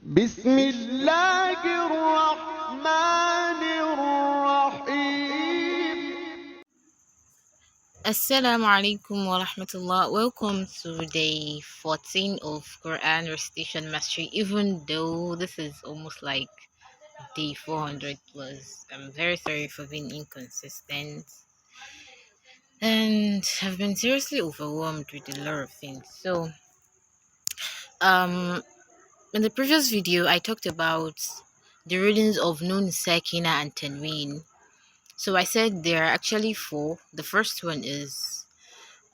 بسم الله الرحمن الرحيم. Assalamu alaikum wa rahmatullah. Welcome to day 14 of Qur'an recitation mastery. Even though this is almost like day 400 plus, I'm very sorry for being inconsistent and have been seriously overwhelmed with a lot of things. So, um, in the previous video, I talked about the readings of Nuun, Saakinah, and Tanween. So I said there are actually four. The first one is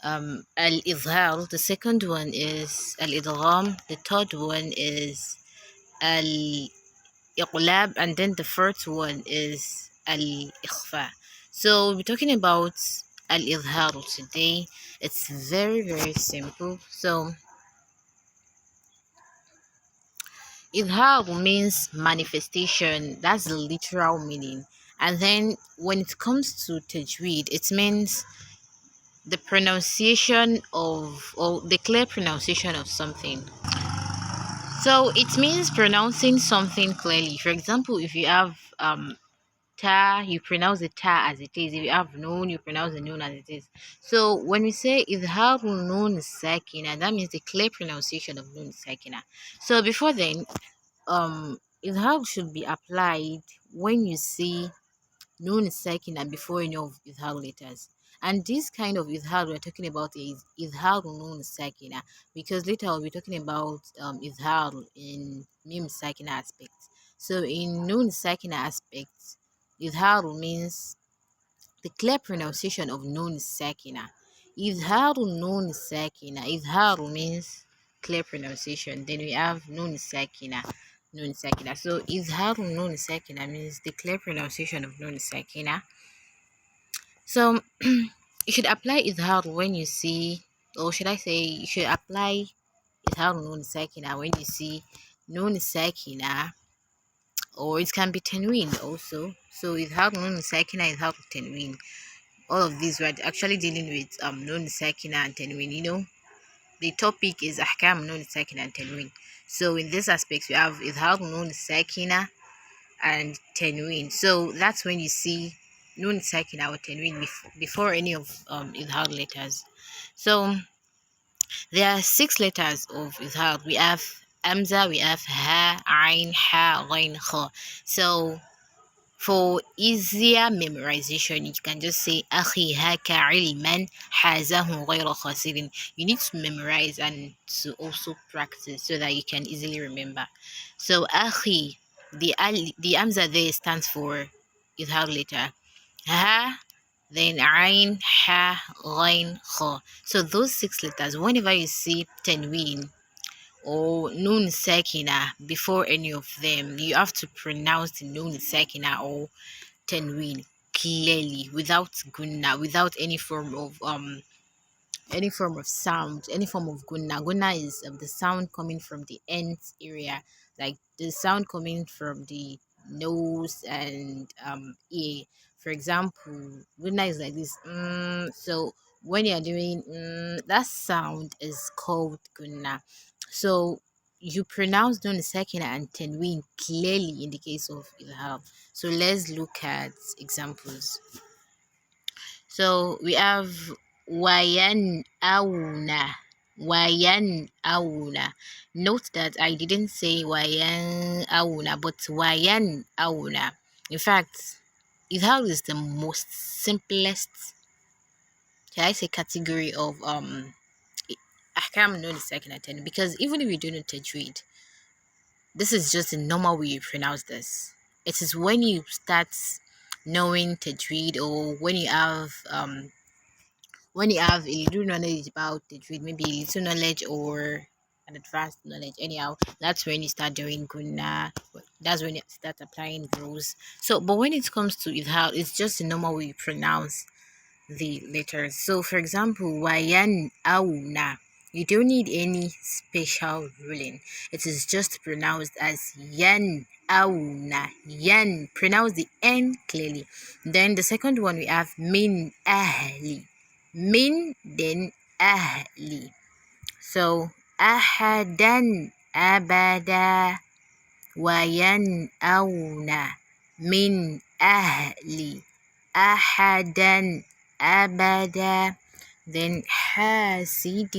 al-izhar, the second one is al-idgham, the third one is al-iqlab, and then the fourth one is al-ikhfa. So we're talking about al-izhar today. It's very simple. So izhar means manifestation. That's the literal meaning. And then when it comes to tajweed, it means the pronunciation of, or the clear pronunciation of something. So it means pronouncing something clearly. For example, if you have ta, you pronounce the ta as it is. If you have noon, you pronounce the noon as it is. So when we say idharul noon sakina, that means the clear pronunciation of noon sakina. So before then, idhar should be applied when you see Noon sakina before any of izhar letters. And this kind of izhar we're talking about is izhar noon sakina, because later we'll be talking about izhar in mim sakina aspect. So in noon sakina aspect, izhar means the clear pronunciation of noon sakina. Izhar noon sakina. Izhar means clear pronunciation. Then we have noon sakina. Noon sakina. So izhar noon sakina means the clear pronunciation of noon sakina. So you should apply izhar when you see, or should I say, you should apply izhar noon sakina when you see noon sakina, or it can be tanween also. So izhar noon sakina, izhar tanween. All of these we're actually dealing with noon sakina and tanween. You know, the topic is ahkam noon sakina and tanween. So in this aspect, we have izhar noon sakina and tanween. So that's when you see noon sakina or tanween before any of izhar letters. So there are 6 letters of izhar. We have amza, we have ha, ain, ha, ghain, kha. So for easier memorization, you can just say akhi haka ilman hazahu ghayra khasirin. You need to memorize and to also practice so that you can easily remember. So akhi, the amza there stands for izhar letter. Ha, then ain, ha, ghain, kha. So those 6 letters, whenever you see tanween or noon sakina before any of them, you have to pronounce the noon sakina or tanween clearly, without gunna, without any form of sound, any form of gunna. Gunna is the sound coming from the ends area, like the sound coming from the nose and ear. For example, gunna is like this. So when you're doing that sound is called gunna. So you pronounce doing the second and tanween clearly in the case of ilham. So let's look at examples. So we have wayan auna. Wayan auna. Note that I didn't say wayan auna, but wayan auna. In fact, Izhar is the most simplest, can I say, category of ahkam known second attend, because even if you do not tajweed, this is just the normal way you pronounce this. It is when you start knowing tajweed, or when you have a little knowledge about the trade, maybe a little knowledge or an advanced knowledge, anyhow, that's when you start doing guna. That's when you start applying rules. So, but when it comes to it, how it's just the normal way you pronounce the letters. So, for example, wayan auna. You don't need any special ruling. It is just pronounced as yan auna. Yan. Pronounce the N clearly. Then the second one we have min ahli. Min, then ahli. So ahadan, abada. وينأون من أهل أحدا أبدا. Then حاسد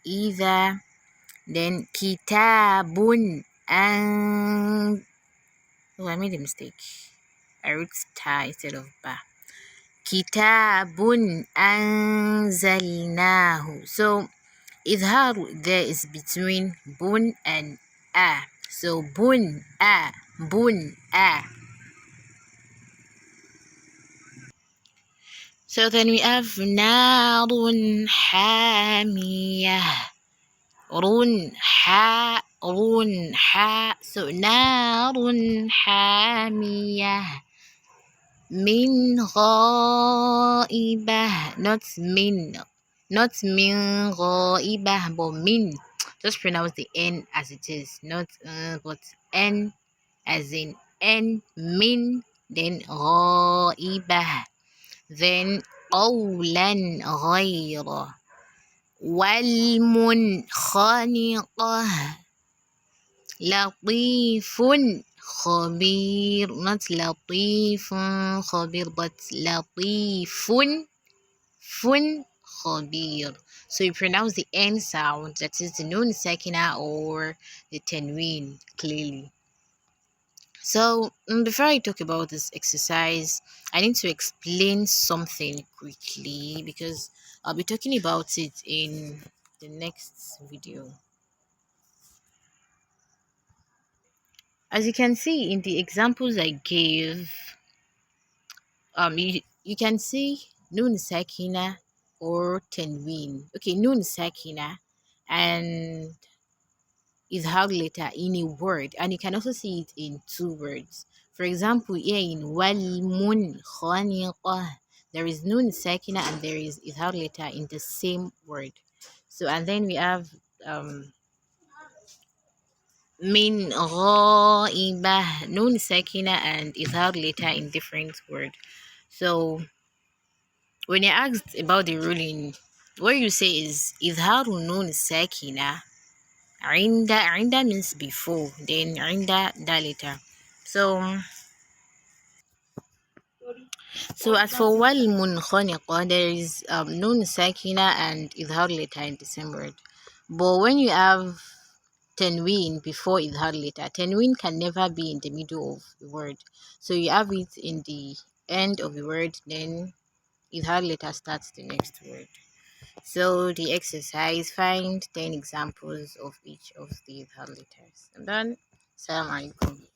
إذا. Then كتاب أن. Oh, I made a mistake. I wrote ta instead of ba. كتاب أنزلناه. So idhar there is between bun and a. So bun a, bun a. So then we have narun hamiyah. Run ha, run ha. So narun hamiyah. Min ghaibah, not min ghaibah, but min. Just pronounce the N as it is, not but N as in N, min, then ghaibah, then qawlan ghayra, wal munkhaniqah, latifun khabir, not latifun khabir, but latifun fun khabir. So you pronounce the N sound, that is the Nuun Saakinah or the Tanween, clearly. So before I talk about this exercise, I need to explain something quickly because I'll be talking about it in the next video. As you can see in the examples I gave, you can see Nuun Saakinah or Tanween. Okay, Nuun Saakinah and izhar letter in a word, and you can also see it in two words. For example, here in wal munkhaniqah, there is Nuun Saakinah and there is izhar letter in the same word. So and then we have min ghaibah, Nuun Saakinah and izhar letter in different word. So when you're asked about the ruling, what you say is idharu Nuun Saakinah Inda means before, then Inda da later. So as for wal munkhaniqa, there is Nuun Saakinah and idhar later in the same word. But when you have Tanween before idhar later, Tanween can never be in the middle of the word. So you have it in the end of the word, then idhar later starts the next word. So the exercise, find 10 examples of each of the idhar letters. I'm done. Assalamu alaikum.